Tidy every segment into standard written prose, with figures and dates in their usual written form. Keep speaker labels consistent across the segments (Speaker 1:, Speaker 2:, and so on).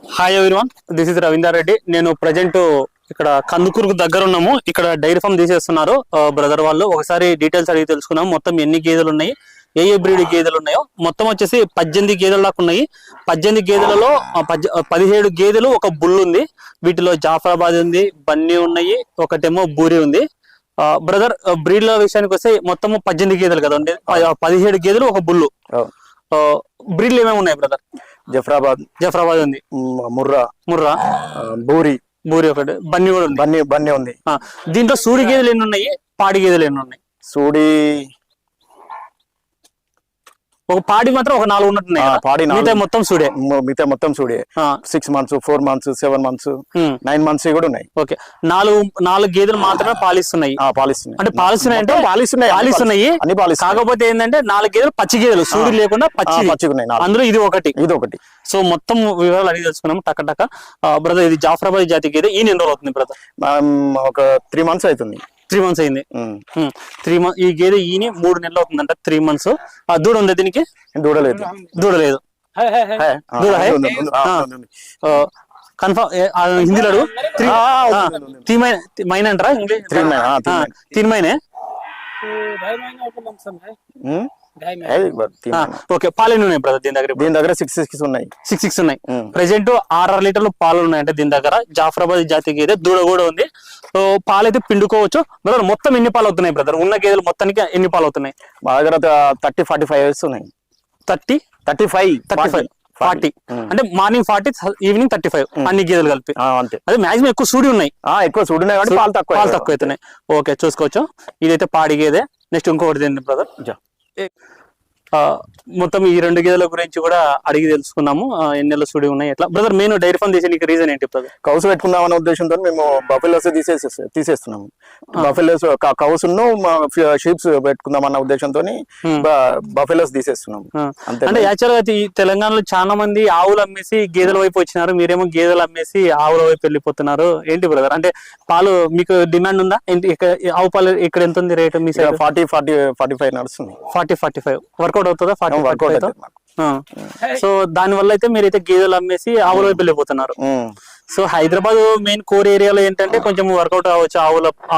Speaker 1: Hi everyone, this is Ravinder Reddy. నేను present ఇక్కడ కందుకూరుకు దగ్గర ఉన్నాము. ఇక్కడ డైరీ ఫామ్ తీసేస్తున్నారు బ్రదర్ వాళ్ళు. ఒకసారి డీటెయిల్స్ అడిగి తెలుసుకున్నాము. మొత్తం ఎన్ని గేదెలు ఉన్నాయి, ఏ బ్రీడ్ గేదెలు ఉన్నాయో. మొత్తం వచ్చేసి 18 గేదెల దాకా ఉన్నాయి. 18 గేదెలలో 17 గేదెలు, ఒక బుల్ ఉంది. వీటిలో జాఫరాబాద్ ఉంది, బన్నీ ఉన్నాయి, ఒకటేమో బూరి ఉంది. బ్రదర్, బ్రీడ్ల విషయానికి వస్తే మొత్తం 18 గేదెలు కదా అండి, 17 గేదెలు, ఒక బుల్లు. బ్రీడ్లు ఏమేమి ఉన్నాయి బ్రదర్? జఫరాబాద్ ఉంది, ముర్రా, బూరి ఒకటి, బన్నీ కూడా ఉంది.
Speaker 2: బన్నీ ఉంది.
Speaker 1: దీంట్లో సూడి గేదెలు ఎన్ని ఉన్నాయి, పాడి గేదెలు ఎన్ని ఉన్నాయి?
Speaker 2: సూడి
Speaker 1: ఒక పాడి మాత్రం ఒక 4 ఉన్నట్టున్నాయి.
Speaker 2: పాడి
Speaker 1: మొత్తం
Speaker 2: మొత్తం సూడే 6 months 4 months 7 months 9 months కూడా ఉన్నాయి.
Speaker 1: ఓకే, 4 గేదెలు మాత్రమే పాలిస్తున్నాయి. అంటే పాలిస్తున్నాయి. కాకపోతే ఏంటంటే 4 గేదెలు పచ్చి గేదెలు, సూడి లేకుండా పచ్చి ఉన్నాయి. అందులో ఇది ఒకటి. సో మొత్తం వివరాలు అడిగి తెలుసుకున్నాము టక. బ్రదర్, ఇది జాఫరాబాద్ జాతి గేదె. ఈ ఎన్ని రోజులు అవుతుంది బ్రదర్?
Speaker 2: ఒక 3 months అవుతుంది.
Speaker 1: 3 months అయింది. 3 months. ఈ గేదె ఈని 3 నెలలు అవుతుందంట. 3 months. దూడ ఉంది దీనికి? దూడలేదు. కన్ఫర్మ్ హిందీలో అడుగు. 3 महीने అంటారా ఇంగ్లీష్? 3 महीने. ఓకే, పాలు ఉన్నాయి బ్రదర్ దీని దగ్గర?
Speaker 2: 6 ఉన్నాయి.
Speaker 1: 6 ఉన్నాయి. ప్రెసెంట్ 6 లీటర్లు పాలు ఉన్నాయంటే దీని దగ్గర. జాఫరాబాద్ జాతి గేదె, దూడ కూడా ఉంది. సో పాలు అయితే పిండుకోవచ్చు. బ్రదర్, మొత్తం ఎన్ని పాలు అవుతున్నాయి బ్రదర్? ఉన్న గేదెలు మొత్తానికి ఎన్ని పాలు అవుతున్నాయి?
Speaker 2: మా దగ్గర 30-45 ఉన్నాయి.
Speaker 1: 35 40 అంటే మార్నింగ్ 40, ఈవినింగ్ 35, అన్ని గేదెలు కలిపి.
Speaker 2: అంతే.
Speaker 1: అదే మాక్సిమం ఎక్కువ సూడి ఉన్నాయి.
Speaker 2: కాబట్టి పాలు తక్కువ
Speaker 1: అవుతున్నాయి. ఓకే, చూసుకోవచ్చు. ఇదైతే పాడి గేదె. నెక్స్ట్ ఇంకొకటి ఏంటి బ్రదర్? మొత్తం ఈ 2 గేదెల గురించి కూడా అడిగి తెలుసుకున్నాము. ఎన్ని నెలలు సూడి ఉన్నాయి, ఎట్లా. బ్రదర్, మెయిన్ డైరీ ఫామ్ తీసేందుకు రీజన్ ఏంటి బ్రదర్?
Speaker 2: కౌస్ పెట్టుకుందాం అనే ఉద్దేశంతో మేము బఫెలోస్ తీసేస్తున్నాము. బఫెలోస్ కౌస్ షీప్స్ పెట్టుకుందాం అన్న ఉద్దేశంతో బఫెలోస్ తీసేస్తున్నాము.
Speaker 1: అంటే యాక్చువల్ గా ఈ తెలంగాణలో చాలా మంది ఆవులు అమ్మేసి గేదెల వైపు వచ్చినారు. మీరేమో గేదెలు అమ్మేసి ఆవుల వైపు వెళ్ళిపోతున్నారు. ఏంటి బ్రదర్, అంటే పాలు మీకు డిమాండ్ ఉందా? ఆవు పాలు ఇక్కడ ఎంత ఉంది రేటు మీ సైడ్?
Speaker 2: 40-45 నడుస్తుంది.
Speaker 1: 40-45 వర్కౌట్ అవుతుందా? 40-45. సో దాని వల్ల అయితే మీరైతే గేదెలు అమ్మేసి ఆవుల వైపు వెళ్ళిపోతున్నారు. సో హైదరాబాద్ మెయిన్ కోర్ ఏరియాలో ఏంటంటే కొంచెం వర్కౌట్ అవ్వచ్చు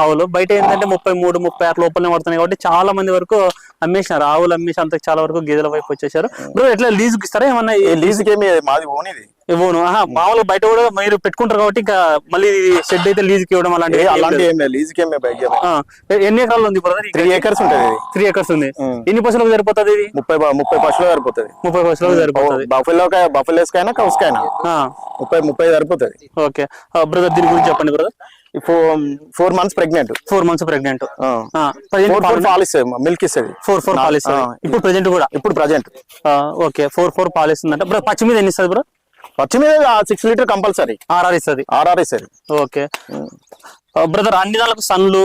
Speaker 1: ఆవులు. బయట ఏంటంటే 33-36 లోపలనే పడుతున్నాయి. కాబట్టి చాలా మంది వరకు అమ్మేసినారు. ఆవులు అమ్మేసి అంత చాలా వరకు గేదెల వైపు వచ్చేసారు. బ్రో, ఎట్లా లీజుకి ఇస్తారా ఏమన్నా?
Speaker 2: లీజుకి మాది ఓన్ ఇది.
Speaker 1: ఇవ్వను. మామూలుగా బయట కూడా మీరు పెట్టుకుంటారు కాబట్టి ఇంకా మళ్ళీ షెడ్ అయితే లీజుకి ఇవ్వడం అలాంటి ఎన్ని ఎకరాలు ఉంది బ్రదర్?
Speaker 2: 3 acres ఉంటుంది.
Speaker 1: 3 acres ఉంది. ఎన్ని పశువులకు సరిపోతుంది ఇది?
Speaker 2: 30 పశువులకు సరిపోతుంది.
Speaker 1: 30 పశువులకు సరిపోతుంది.
Speaker 2: బఫెలోస్ కైనా కౌస్ కైనా 30 సరిపోతుంది.
Speaker 1: ఓకే బ్రదర్, దీని గురించి చెప్పండి brother.
Speaker 2: 4 months pregnant.
Speaker 1: 4 months pregnant.
Speaker 2: Milk ఇస్తుంది.
Speaker 1: 4 పాలు ఇస్తుంది. ఇప్పుడు ప్రెజెంట్ కూడా?
Speaker 2: ఇప్పుడు ప్రెజెంట్.
Speaker 1: ఓకే, 4 పాలు ఇస్తుందంట. బ్రో, పచ్చి మీద ఎన్ని ఇస్తుంది బ్రో?
Speaker 2: పచ్చి మీద 6 లీటర్ కంపల్సరీ.
Speaker 1: RR ఇస్తుంది. ఓకే బ్రదర్, అన్ని దానికి సన్లు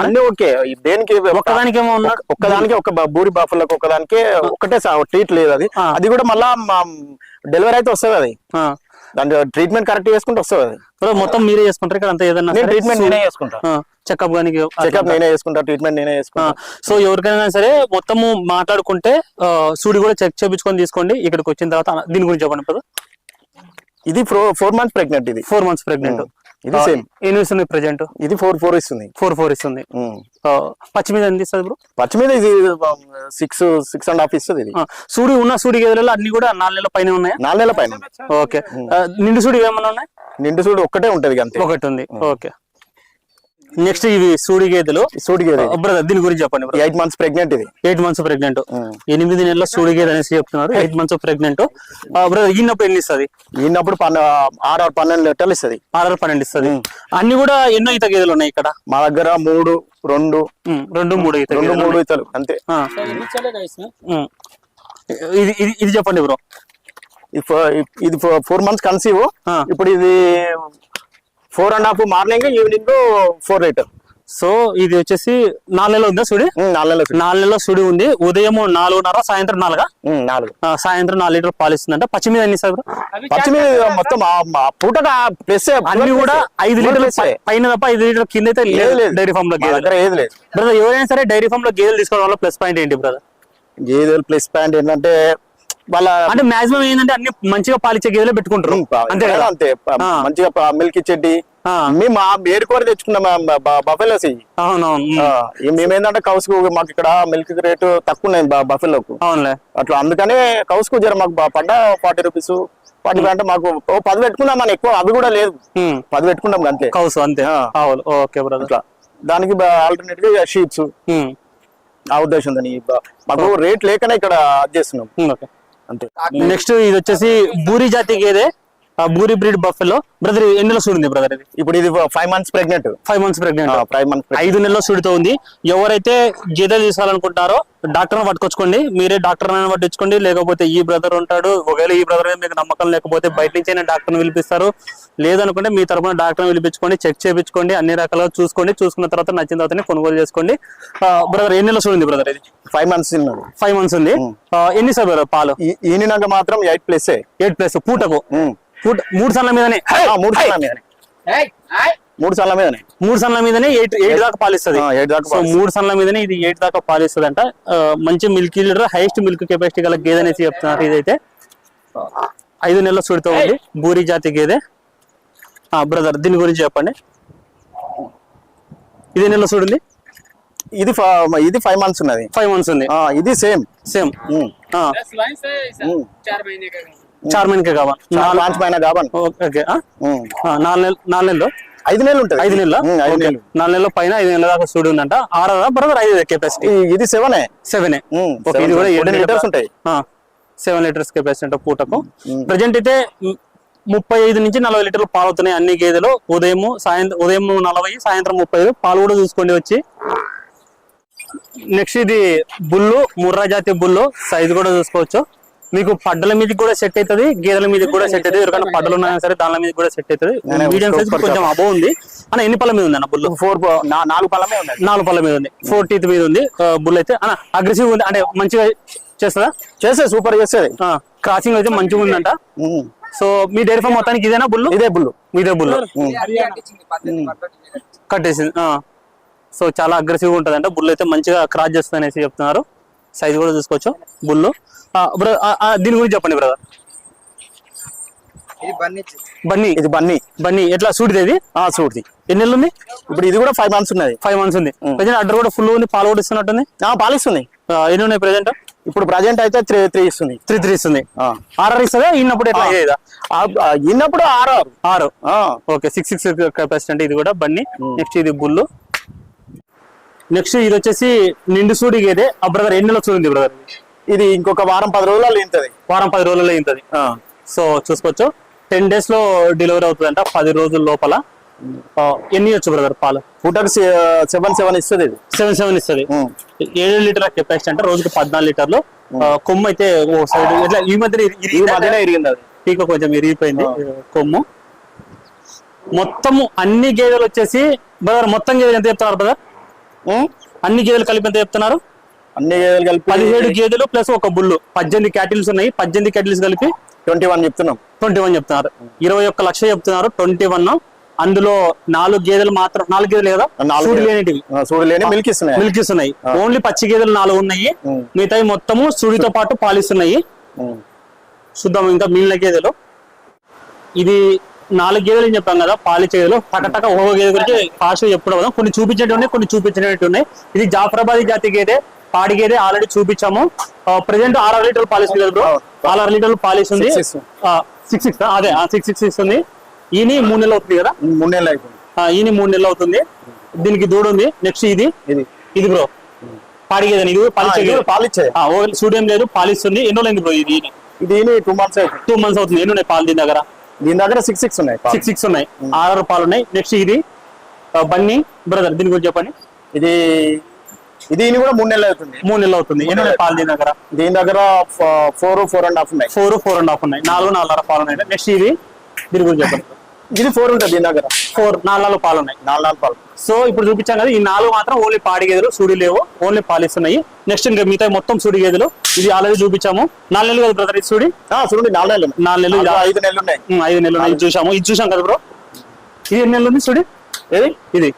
Speaker 2: అన్ని ఓకే. దేనికి
Speaker 1: ఒక్కదానికి ఏమో
Speaker 2: ఒక్కదానికి ఒక బూరి బాఫులకు ఒక్కదానికి ఒకటే ట్రీట్ లేదు. అది కూడా మళ్ళా డెలివరీ అయితే వస్తుంది. అది దాని ట్రీట్మెంట్ కరెక్ట్ చేసుకుంటే వస్తుంది. అది
Speaker 1: మొత్తం మీరే చేసుకుంటారు ఇక్కడ అంతా? ఏదన్నా
Speaker 2: ట్రీట్మెంట్ నేనే చేసుకుంటా.
Speaker 1: చెకప్
Speaker 2: నేనే చేసుకుంటా, ట్రీట్మెంట్ నేనే చేసుకుంటా.
Speaker 1: సో ఎవరికైనా సరే మొత్తము మాట్లాడుకుంటే సూడి కూడా చెక్ చేయించుకొని తీసుకోండి. ఇక్కడికి వచ్చిన తర్వాత దీని గురించి చెప్పండి బ్రదర్.
Speaker 2: ఇది 4 months ప్రెగ్నెంట్. ఇది
Speaker 1: 4 months ప్రెగ్నెంట్.
Speaker 2: ఇది సేమ్.
Speaker 1: ఎన్ని ఇస్తుంది ప్రెజెంట్?
Speaker 2: ఇది 4 ఇస్తుంది.
Speaker 1: 4 ఇస్తుంది. పచ్చి మీద ఎంత ఇస్తుంది బ్రో?
Speaker 2: పచ్చి మీద ఇది 6.5 ఇస్తుంది. ఇది
Speaker 1: సూడి గేదెలలో అన్ని కూడా 4 నెలల పైన ఉన్నాయా?
Speaker 2: 4 నెలల పైన.
Speaker 1: ఓకే, నిండు సూడి ఏమన్నా ఉన్నాయి?
Speaker 2: నిండు సూడి ఒక్కటే ఉంటది.
Speaker 1: ఒకటి ఉంది. ఓకే, నెక్స్ట్ ఇవి సూడి గేదెలు. బ్రదర్, దీని గురించి చెప్పండి.
Speaker 2: 8 months ప్రెగ్నెంట్. ఇది 8
Speaker 1: months ప్రెగ్నెంట్. 8 నెలల సూడి గేదె అనేసి చెప్తున్నారు. 8 months ప్రెగ్నెంట్. బ్రదర్, ఈనప్పుడు ఎన్ని ఇస్తుంది?
Speaker 2: ఈనప్పుడు 6-12 లీటర్లు ఇస్తుంది.
Speaker 1: 6-12 ఇస్తుంది. అన్ని కూడా ఎన్నో ఈత గేదెలు ఉన్నాయి ఇక్కడ?
Speaker 2: మా దగ్గర 2 3 ఈతలు అంతే.
Speaker 1: ఇది చెప్పండి బ్రో.
Speaker 2: ఇది 4 months కన్సీవ్. ఇప్పుడు ఇది 4.5 మార్నింగ్, ఈవినింగ్ 4 లీటర్.
Speaker 1: సో ఇది వచ్చేసి 4 నెలలు ఉందా సూడి?
Speaker 2: 4
Speaker 1: నెలల సూడి ఉంది. ఉదయం 4:30, సాయంత్రం 4. సాయంత్రం 4 లీటర్ పాలు ఇస్తుందంట. పచ్చి మీద ఎన్ని ఇస్తారు?
Speaker 2: పచ్చి మీద మొత్తం పూటగా ప్లస్
Speaker 1: అన్ని కూడా 5 లీటర్లు పైన తప్ప 5 లీటర్ కింద అయితే డైరీ ఫామ్ లో గేదెలు
Speaker 2: ఏది లేదు.
Speaker 1: బ్రదర్, ఎవరైనా సరే డైరీ ఫామ్ లో గేదెలు తీసుకోవడం వల్ల ప్లస్ పాయింట్ ఏంటి బ్రదర్?
Speaker 2: గేదెలు ప్లస్ పాయింట్ ఏంటంటే వాళ్ళ
Speaker 1: అంటే మాక్సిమం ఏంటంటే అన్ని మంచిగా పాలిచ్చే గేదెలు పెట్టుకుంటారు అంతే కదా
Speaker 2: అంతే మంచిగా మిల్క్ ఇచ్చేటి మేము ఏరుకోరి తెచ్చుకున్నాం బఫెలోస్.
Speaker 1: అవునవును
Speaker 2: మేమేంటంటే కౌసుకు మాకు ఇక్కడ మిల్క్ రేటు తక్కువ ఉన్నాయి బఫెలోకు.
Speaker 1: అవునులే
Speaker 2: అట్లా అందుకనే కౌసుకు జర మాకు పడ్డ 40 రూపీస్ 40 అంటే మాకు 10 పెట్టుకున్నాం అని ఎక్కువ అవి కూడా లేదు 10 పెట్టుకున్నాం అంతే
Speaker 1: కౌసు అంతే. Okay brother.
Speaker 2: అట్లా దానికి ఆల్టర్నేట్ గా షీప్స్ ఆ ఉద్దేశం మాకు రేట్ లేకనే ఇక్కడ చేస్తున్నాం అంతే.
Speaker 1: నెక్స్ట్ ఇది వచ్చేసి బూరి జాతి గేదె, బూరి బ్రీడ్ బఫెలో. బ్రదర్ ఎన్ని నెలల సూడింది బ్రదర్ ఇది?
Speaker 2: ఇప్పుడు ఇది 5 మంత్స్ ప్రెగ్నెంట్.
Speaker 1: 5 months pregnant.
Speaker 2: 5
Speaker 1: నెలల సూడితో ఉంది. ఎవరైతే గేదెలు తీసుకోవాలనుకుంటారో డాక్టర్ పట్టుకొచ్చుకోండి, మీరే డాక్టర్ పట్టించుకోండి. లేకపోతే ఈ బ్రదర్ ఉంటాడు, ఒకవేళ ఈ బ్రదర్ మీకు నమ్మకం లేకపోతే బయట నుంచి అయినా డాక్టర్ని పిలిపిస్తారు. లేదనుకుంటే మీ తరపున డాక్టర్ని పిలిపించుకోండి, చెక్ చేయించుకోండి, అన్ని రకాలుగా చూసుకోండి. చూసుకున్న తర్వాత నచ్చిన తర్వాతనే కొనుగోలు చేసుకోండి. బ్రదర్ ఎన్ని నెలల సూడింది బ్రదర్ ఇది?
Speaker 2: 5 మంత్స్.
Speaker 1: 5 మంత్స్ ఉంది. ఎన్ని సార్ బ్రదర్ పాలు?
Speaker 2: ఈనినాక మాత్రం 8+ పూటకు
Speaker 1: 3 సన్ల మీదనే
Speaker 2: 3 సన్ల మీదనే
Speaker 1: 3 సన్ల మీదనే 8 దాకా పాలిస్తుంది. 3 సన్ల మీదనే ఇది 8 దాకా పాలిస్తుంది అంట. మంచి milk leader, highest milk capacity గల గేదె అనేసి చెప్తున్నారు. ఇదైతే 5 నెలల సూడితో ఉంది, బూరి జాతి గేదె. బ్రదర్ దీని గురించి చెప్పండి. ఇది నెలల సూడింది?
Speaker 2: ఇది 5 మంత్స్ ఉన్నది.
Speaker 1: 5 మంత్స్ ఉంది.
Speaker 2: ఇది సేమ్
Speaker 1: 4 महीने का
Speaker 2: 5 महीना गावन.
Speaker 1: ఓకే 4 నెలలు
Speaker 2: 5 నెలలు ఉంటుంది.
Speaker 1: 5 నెలలు 4 నెలల పైన 5 నెలల దాకా సూడి ఉందంట. 6 బ్రదర్ 5 కెపాసిటీ.
Speaker 2: ఇది 7
Speaker 1: ఓకే ఇది కూడా
Speaker 2: 7 లీటర్స్ ఉంటాయి.
Speaker 1: 7 లీటర్స్ కెపాసిటీ అంట పూటకు. ప్రజెంట్ అయితే 35 నుంచి 40 లీటర్లు పాలు అవుతున్నాయి అన్ని గేదెలు. ఉదయం 40, సాయంత్రం 35 పాలు కూడా చూసుకోండి వచ్చి. నెక్స్ట్ ఇది బుల్లు, ముర్రా జాతి బుల్లు. సైజు కూడా చూసుకోవచ్చు. మీకు పడ్డల మీద కూడా సెట్ అవుతుంది, గేదెల మీద కూడా సెట్ అవుతుంది. ఎవరికైనా పడ్డలు ఉన్నా సరే దాని మీద కూడా సెట్ అవుతుంది. మీడియం సైజ్ కొంచెం అబో ఉంది అన్న. ఎన్ని పళ్ళ మీద ఉంది అన్న బుల్లు?
Speaker 2: 4 పళ్ళ మీద ఉంది.
Speaker 1: 4 పళ్ళ మీద ఉంది. 4 టీత్ మీద ఉంది బుల్ అయితే. అన్న అగ్రెసివ్ ఉంది అంటే మంచిగా చేస్తుందా?
Speaker 2: చేస్తే సూపర్ చేస్తుంది.
Speaker 1: క్రాసింగ్ అయితే మంచిగా ఉందంట. సో మీ డైరీ ఫామ్ మొత్తానికి ఇదేనా బుల్లు?
Speaker 2: ఇదే బుల్లు
Speaker 1: కట్టేసింది. సో చాలా అగ్రెసివ్ ఉంటదంట. బుల్ అయితే మంచిగా క్రాస్ చేస్తుంది అనేసి చెప్తున్నారు. సైజ్ కూడా చూసుకోవచ్చు బుల్లు. దీని గురించి చెప్పండి బ్రదర్.
Speaker 2: ఇది బన్నీ
Speaker 1: ఎట్లా సూడిది?
Speaker 2: సూడిది.
Speaker 1: ఎన్ని నెలలు ఉంది
Speaker 2: ఇప్పుడు? ఇది కూడా 5 మంత్స్ ఉన్నది.
Speaker 1: 5 మంత్స్ ఉంది. ప్రజెంట్ అడ్డర్ కూడా ఫుల్ ఉంది, పాలు కూడా ఇస్తున్నట్టుంది.
Speaker 2: పాలిస్తుంది.
Speaker 1: ఎన్ని ఉన్నాయి ప్రజెంట్?
Speaker 2: ఇప్పుడు ప్రజెంట్ అయితే 3 ఇస్తుంది.
Speaker 1: 3 ఇస్తుంది. 6 ఇస్తుందా? ఇన్నప్పుడు ఎట్లా?
Speaker 2: ఇన్నప్పుడు 6.
Speaker 1: ఓకే 6 కెపాసిటీ అంటే ఇది కూడా బన్నీ. నెక్స్ట్ ఇది బుల్లు. నెక్స్ట్ ఇది వచ్చేసి నిండు సూడి గేదె. బ్రదర్ ఎన్ని నెలలు చూడింది బ్రదర్?
Speaker 2: ఇది ఇంకొక వారం 10 రోజులలో ఇంతది.
Speaker 1: వారం 10 రోజులలో ఇంతది. సో చూసుకోవచ్చు 10 days లో డెలివరీ అవుతుందంట. 10 రోజుల లోపల. ఎన్ని ఇవ్వచ్చు బ్రదర్ పాలు?
Speaker 2: పూటకు 7 ఇస్తుంది.
Speaker 1: 7 ఇస్తుంది. 7 లీటర్ల కెపాసిటీ అంటే రోజుకి 14 లీటర్లు. కొమ్ము అయితే ఓ సైడ్ ఇట్లా ఈ మధ్యనే ఇరిగింది. అది టీక కొంచెం ఇరిగిపోయింది కొమ్ము. మొత్తము అన్ని గేదెలు వచ్చేసి బ్రదర్ మొత్తం గేదెలు ఎంత చెప్తున్నారు బ్రదర్? అన్ని గేదెలు కలిపి ఎంత చెప్తున్నారు?
Speaker 2: అన్ని గేదెలు కలిపి
Speaker 1: 17 గేదెలు ప్లస్ ఒక బుల్లు. 18 క్యాటిల్స్ ఉన్నాయి. 18 క్యాటిల్స్ కలిపి
Speaker 2: 21 చెప్తున్నాం.
Speaker 1: 21 చెప్తున్నారు. 21 లక్ష చెప్తున్నారు. 21. అందులో 4 గేదెలు మాత్రం. 4 గేదెలు కదా సూడి లేనిటివి.
Speaker 2: మిల్క్
Speaker 1: ఇస్తున్నాయి. ఓన్లీ పచ్చి గేదెలు 4 ఉన్నాయి. మిగతాయి మొత్తము సూడితో పాటు పాలిస్తున్నాయి. చూద్దాం ఇంకా మిగిలిన గేదెలు. ఇది 4 గేదెలు అని చెప్పాం కదా పాలిచ్చే గేదెలు. పటటక ఒక్కొక్క గేదె గురించి ఫాస్ట్ చెప్పడం కదా. కొన్ని చూపించేవి ఉన్నాయి, కొన్ని చూపించినట్టు ఉన్నాయి. ఇది జాఫరాబాదీ జాతి గేదె, పాడి గేదె ఆల్రెడీ చూపించాము. ప్రెసెంట్ 6 లీటర్లు పాలిస్తుంది కదా బ్రో. 6 లీటర్లు పాలిస్తుంది. 6 అదే 6 ఇస్తుంది. ఈయన 3 నెలలు అవుతుంది కదా.
Speaker 2: 3 నెలలు అవుతుంది.
Speaker 1: ఈయన 3 నెలలు అవుతుంది. దీనికి దూడ ఉంది. నెక్స్ట్ ఇది బ్రో పాడి గేదె. ఇది
Speaker 2: పాలిచ్చే
Speaker 1: సూడియం లేదు, పాలిస్తుంది. ఎన్ని రోజులు బ్రో ఇది?
Speaker 2: 2 మంత్స్
Speaker 1: అవుతుంది. ఎన్ని ఉన్నాయి పాలు దీని దగ్గర?
Speaker 2: 6 ఉన్నాయి.
Speaker 1: 6 ఉన్నాయి. 6 పాలు ఉన్నాయి. నెక్స్ట్ ఇది బన్నీ బ్రదర్. దీని గురించి చెప్పండి.
Speaker 2: ఇది కూడా 3 నెలలు అవుతుంది.
Speaker 1: 3 నెలలు అవుతుంది. ఎన్ని ఉన్నాయి పాలు దీని దగ్గర?
Speaker 2: 4.5 ఉన్నాయి.
Speaker 1: 4.5 ఉన్నాయి. 4.5 పాలు ఉన్నాయి. నెక్స్ట్ దీని గురించి చెప్పండి.
Speaker 2: ఇది 4 ఉంటుంది దీని దగ్గర.
Speaker 1: 4 పాలు ఉన్నాయి.
Speaker 2: 4 పాలు.
Speaker 1: సో ఇప్పుడు చూపించాం కదా. ఈ 4 మాత్రం ఓన్లీ పాడి గేదెలు, సూడి లేవు, ఓన్లీ పాలిస్తున్నాయి. నెక్స్ట్ ఇంకా మిగతా మొత్తం సూడి గేదెలు. ఇది ఆల్రెడీ చూపించాము. 4 నెలలు కదా బ్రదర్ ఇది సూడి?
Speaker 2: 4 నెలలు.
Speaker 1: 4 నెలలు.
Speaker 2: 5 నెలలు ఉన్నాయి.
Speaker 1: 5 నెలలు ఉన్నాయి. ఇది చూసాం కదా బ్రో. ఇది ఎన్ని నెలలు ఉంది సూడి? ఇది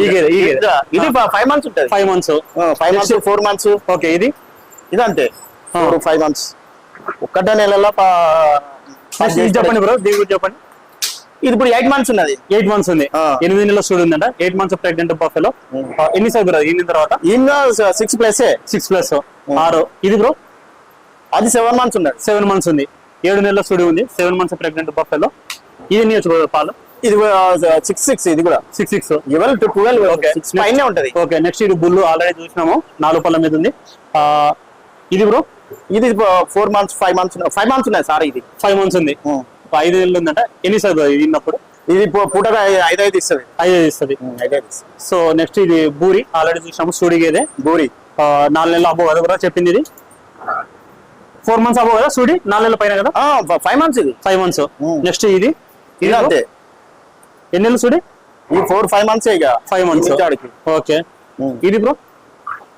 Speaker 1: ఈ గేదె
Speaker 2: ఇది 5 మంత్స్ ఉంటుంది.
Speaker 1: 5 మంత్స్.
Speaker 2: 5 months 4 months.
Speaker 1: ఓకే ఇది
Speaker 2: అంతే 5 మంత్స్. ఒకటే నెలలో
Speaker 1: Next ఇది చెప్పండి బ్రో, దీని గురించి చెప్పండి.
Speaker 2: ఇది ఇప్పుడు 8 months ఉన్నది.
Speaker 1: 8 months ఉంది, 8 నెలల సూడి ఉందంట. 8 months ప్రెగ్నెంట్ బఫెలో. ఎన్ని సార్ బ్రో ఈయన తర్వాత?
Speaker 2: ఈయన 6+.
Speaker 1: 6+, 6. ఇది బ్రో
Speaker 2: అది 7 months ఉన్నది.
Speaker 1: 7 months ఉంది, 7 నెలల సూడి ఉంది, 7 months ప్రెగ్నెంట్ బఫెలో. ఇది ఎన్ని వచ్చు బ్రో పాలు?
Speaker 2: ఇది 6. ఇది కూడా
Speaker 1: 6.
Speaker 2: 11 to 12.
Speaker 1: Okay.
Speaker 2: 6 పైనే ఉంటది.
Speaker 1: ఓకే, నెక్స్ట్ ఇది బుల్లు ఆల్రెడీ చూసినాము, 4 పళ్ళ మీద ఉంది. ఇది బ్రో
Speaker 2: ఇది 4 months 5 months 5 months ఉన్నాయి సార్. ఇది
Speaker 1: 5 months ఉంది, 5 నెలలు ఉందంట. ఎన్ని సార్ బ్రో ఇది విన్నప్పుడు?
Speaker 2: ఇది పూటగా 5 ఇస్తుంది.
Speaker 1: 5 ఇస్తుంది.
Speaker 2: 5 ఇస్తుంది.
Speaker 1: సో నెక్స్ట్ ఇది బూరి ఆల్రెడీ చూసినాము, సూడి గేదె.
Speaker 2: బూరి
Speaker 1: 4 నెలలు అబ్బో కదా బ్రో చెప్పింది. ఇది 4 months అబ్బో కదా సూడి, 4 నెలల పైన కదా.
Speaker 2: 5 months ఇది.
Speaker 1: 5 months. నెక్స్ట్ ఇది
Speaker 2: ఇది అంతే.
Speaker 1: ఎన్ని నెలలు సూడి?
Speaker 2: ఈ 4-5 months ఇక
Speaker 1: 5 months. ఓకే, ఇది బ్రో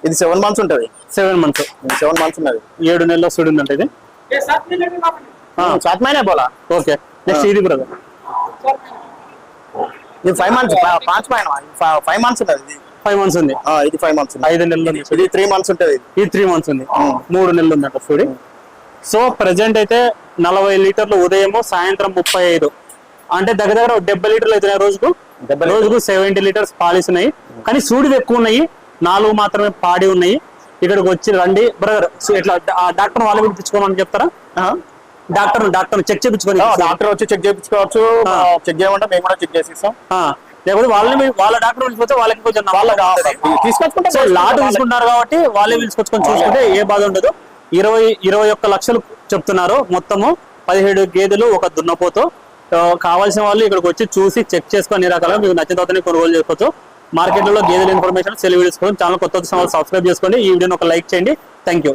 Speaker 2: ఇది 7 months ఉంటది.
Speaker 1: 7 months.
Speaker 2: 7 months ఉన్నది.
Speaker 1: 7 నెలల సూడి ఉందంట ఇది.
Speaker 2: 7 महीने बोला.
Speaker 1: ఓకే, నెక్స్ట్ ఇది బ్రదర్
Speaker 2: ఇది 5 months 5 महीने 5 months ఉన్నది. ఇది
Speaker 1: 5 months ఉంది.
Speaker 2: ఇది 5 months.
Speaker 1: 5 నెలలు ఉంది.
Speaker 2: ఇది 3 months ఉంటది.
Speaker 1: ఇది 3 months ఉంది, 3 నెలలు ఉందంట సూడి. సో ప్రెసెంట్ అయితే 40 లీటర్లు ఉదయము, సాయంత్రం 35, అంటే దగ్గర 70 లీటర్లు అవుతున్నాయి రోజుకు. 70 లీటర్స్ పాలిస్తున్నాయి, కానీ సూడిలు ఎక్కువ ఉన్నాయి, 4 మాత్రమే పాడి ఉన్నాయి. ఇక్కడికి వచ్చి రండి బ్రదర్. ఇట్లా డాక్టర్ వాళ్ళు పిలిపించుకోమని చెప్తారా? డాక్టర్ చెక్ చేయించుకొని,
Speaker 2: డాక్టర్ వచ్చి చెక్ చేయించుకోవచ్చు. చెక్ చేయమంటే మేము కూడా చెక్ చేసి ఇస్తాం.
Speaker 1: లేకపోతే వాళ్ళ డాక్టర్ పిలిచిపోతే వాళ్ళకి కొంచెం
Speaker 2: తీసుకొచ్చుకుంటే
Speaker 1: సో లాట్ తీసుకుంటారు కాబట్టి వాళ్ళే పిలుచుకొచ్చుకొని చూసుకుంటే ఏ బాధ ఉండదు. 21 లక్షలు చెప్తున్నారు మొత్తము, 17 గేదెలు, ఒక దున్నపోతు. కావాల్సిన వాళ్ళు ఇక్కడికి వచ్చి చూసి చెక్ చేసుకొని అన్ని రకాలుగా మీకు నచ్చిన తర్వాత కొనుగోలు చేసుకోవచ్చు. మార్కెట్లో గేదెల ఇన్ఫర్మేషన్ సెల్ వీడియోస్ కోసం ఛానల్ కొత్త సబ్స్క్రైబ్ చేసుకోండి. ఈ వీడియోని ఒక లైక్ చేయండి. Thank you.